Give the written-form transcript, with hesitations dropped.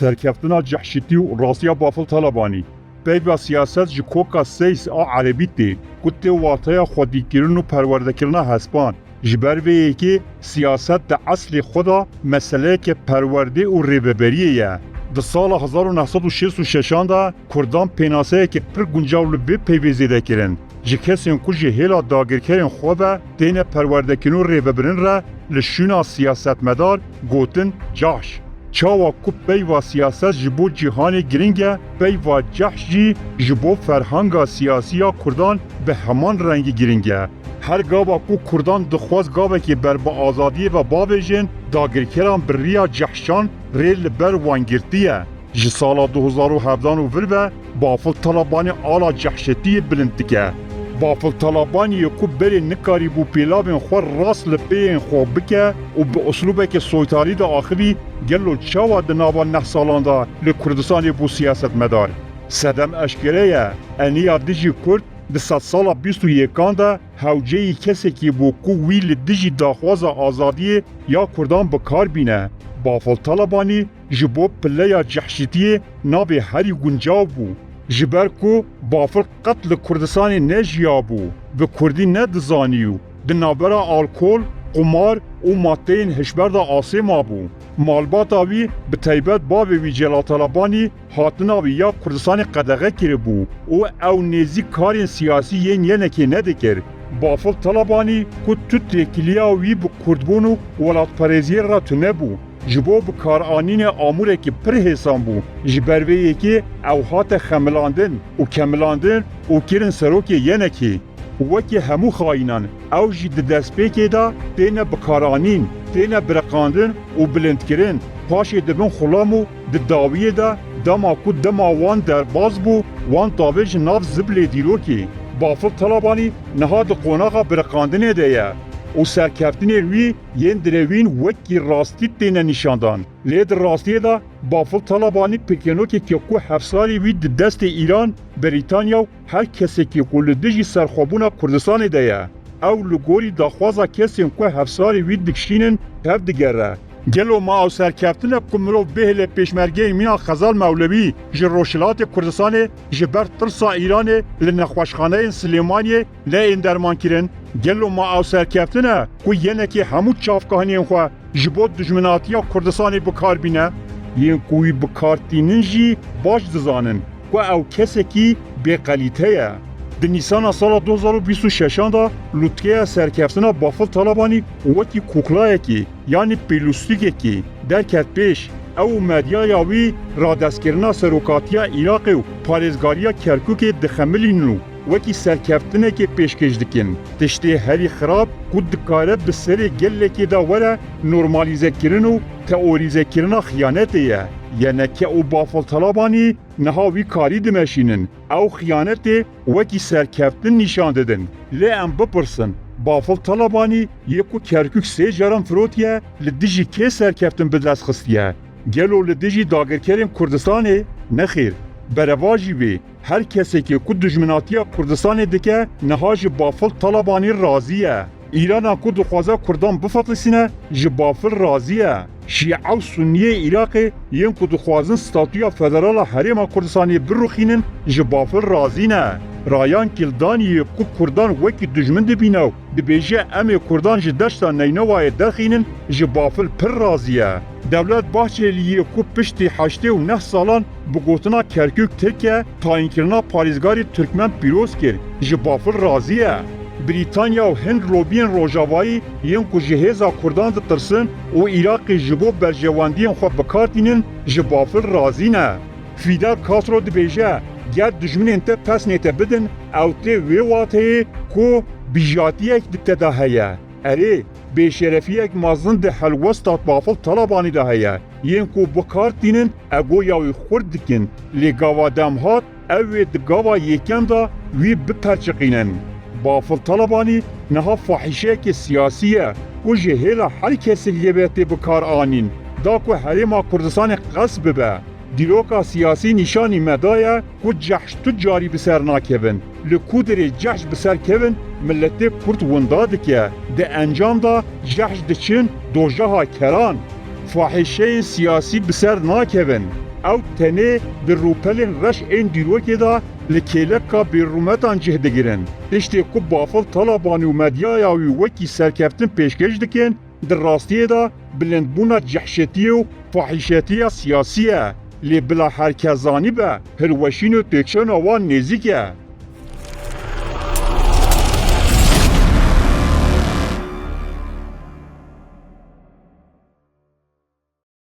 سرکفتنا جحشتی و راسیا بافل طلبانی پیوه سیاست جی کوکا سیس عربی تی کتی واطیا خودی کرن و پرورده کرن هسپان جبر وی که سیاست ده اصل خدا مسئله که پرورده و ریببریه ده سال 1966 دا کردان پیناسه که پر گنجاول به پیوزی ده کرن جی کسین کجی هیلا داگرکرین خوبه دین پرورده کنو ریببرین را لشونا سیاست مدار گوتن جاش چاوا کو پیوا سیاست جبو جهان گرینگه پیوا جحش جی جبو فرهنگا سیاسیا کردان به همان رنگی گرینگه هر گاوا کو کردان دخواست گاوه که بر با آزادی و باویجن داگرکران بریا جحشان ریل بر وانگرتیه جی سالا 2017 و وربه بافل طلبانی آلا جحشتی بلندکه بافل طلبانی کو بری نکاری بو پیلابین خور راس لپین خو بکه و به اسلوبه که سویتاری دا آخری گلو چاوا دناوا 9 سالان دا لکردستانی بو سیاست مدار سدم اشکره انیا دیجی کرد ده 100 سالا 21 دا هوجه کسی که بو کو ویل دیجی داخواز آزادی یا کردان بکار بینه بافل طلبانی جبو پلیا جحشیتی نابی هری گنجاو بو جبر کو بافل قتل کردستانی نجیابو به کردی ندزانیو ده نابرا آلکول قمار و ماتین هشبر دا آسیما بو مالبات آوی به تیبت باوی وی جلال طلبانی هاتناوی یا کردستانی قدغه کری بو او نیزی کارین سیاسی یه نکی ندکر بافل طلبانی که تو تکیلیا وی به کردبونو ولاد پریزی را تو نبو جبو بکار آنین آموره که پر حسان بو جبرویه که او هات خملاندن و کملاندن و کرن سروک ینکی وکی همو خاینان او جید دست پیکه دا تینه بکار آنین تینه برقاندن و بلند کرن پاشه دبن خلامو د داویه دا دما کو دما وان در باز بو وان تاویج ناف زبل دیروکی بافل طلبانی نهاد قوناغا برقاندنه دیه و سرکفتنی روی ین دروین وکی راستی تینه نشاندان لید راستی دا بافل طلبانی پکنو که کو 7 سالی وی دست ایران بریتانیا و هر کسی که قلدجی سرخوابونا کردستان دیه او لگوری داخوازا کسی که 7 سالی وی دکشینن هف دگره گلو ما او سرکفتن کمرو بهل پیشمرگی مینا خزال مولوی جروشلات کردستان جبر ترسا ایران لنخوشخانه سلیمانی لین درمان کرن گلو ما او سرکفتن کو ینه که همو چافکانی خو جبو دجمناتیا کردستان بکار بینه ین کوی بکارتینن جی باش دزانن کو او کسی کی بقلیته د نیسان سال 2026 دا لوتکه سرکفتنا بافل طلبانی وکی کوکلای کی یعنی پیلوستیک کی درکت پیش او مدیا یاوی را دستگیرنا سروکاتیا عراق و پارێزگاریا کرکوک دخملینو وکی سرکفتنه که پیشکش دکن تشتی هری خراب کود دکاره بسر گله که دا وره نورمالیزه کرن و تئوریزه کرنا خیانته یعنی که او بافل طلبانی نهاوی کاری دمشینن او خیانت وکی سرکفتن نشان ددن لیم بپرسن بافل طلبانی یکو کرکوک 3 جرم فروتیه لدیجی که سرکفتن بدرس خستیه گلو لدیجی داگرکرین کردستانه نخیر برواجی وی هر کسی که کد دجمناتیا کردستان دکه نهاج بافل طلبانی راضیه ایران کد خوازه کردان بفطلسینه جبافل راضیه شیعه و سنیه عراق ین کد خوازن ستاتویا فدرال حریم کردستانی بروخینن جبافل راضینه رایان کلدانی کو کردان وکی دجمن دبینو دبیجه امی کردان جدشتا نینوای درخینن جبافل پر راضیه دولت باهچلیه کو پشتی 8 سالان بگوتنا کرکوک ترکیه تاین کرنا پاریزگاری ترکمن پیروز کرد جبافل راضیه بریتانیا و هند روبین روژاوایی ین کو جهیزا کردان ده ترسن و عراق جبو برجواندین خو بکارتینن جبافل راضینه فیدل کاسترو دبیجه گرد دجمنین ته پس نیته بدن او ته وی واته کو بیجاتیک دته هیا اره بشرفیک مازن ده حلوستات بافل طلبانی ده هیا ین کو بکارتینن اگو یاوی خورد دکن لگاوا دمهات او دگاوا یکم دا وی بپرچقینن بافل طلبانی نها فاحشه که سیاسیه و جهیل هر کسی لیبیتی بکار آنین دا کو حریم کردستان قصب به دیروکا سیاسی نشانی مدایه کو جحش تجاری بسر ناکبن لکودر جحش بسر کبن ملت کرد ونداد که ده انجام دا جحش دچن دوجها کران فاحشه سیاسی بسر ناکبن او تنه در روپلین رش این دیروکی دا لکیلکا بیرومتان جه دگیرن. تشتی که بافل طالبانی و مدیای وکی سرکفتن پیشکش دکن در راستیه دا بلندبونا جحشتی و فاحشتی سیاسیه لی بلا هرکزانی به هلوشین و تکشن آوان نزیکه.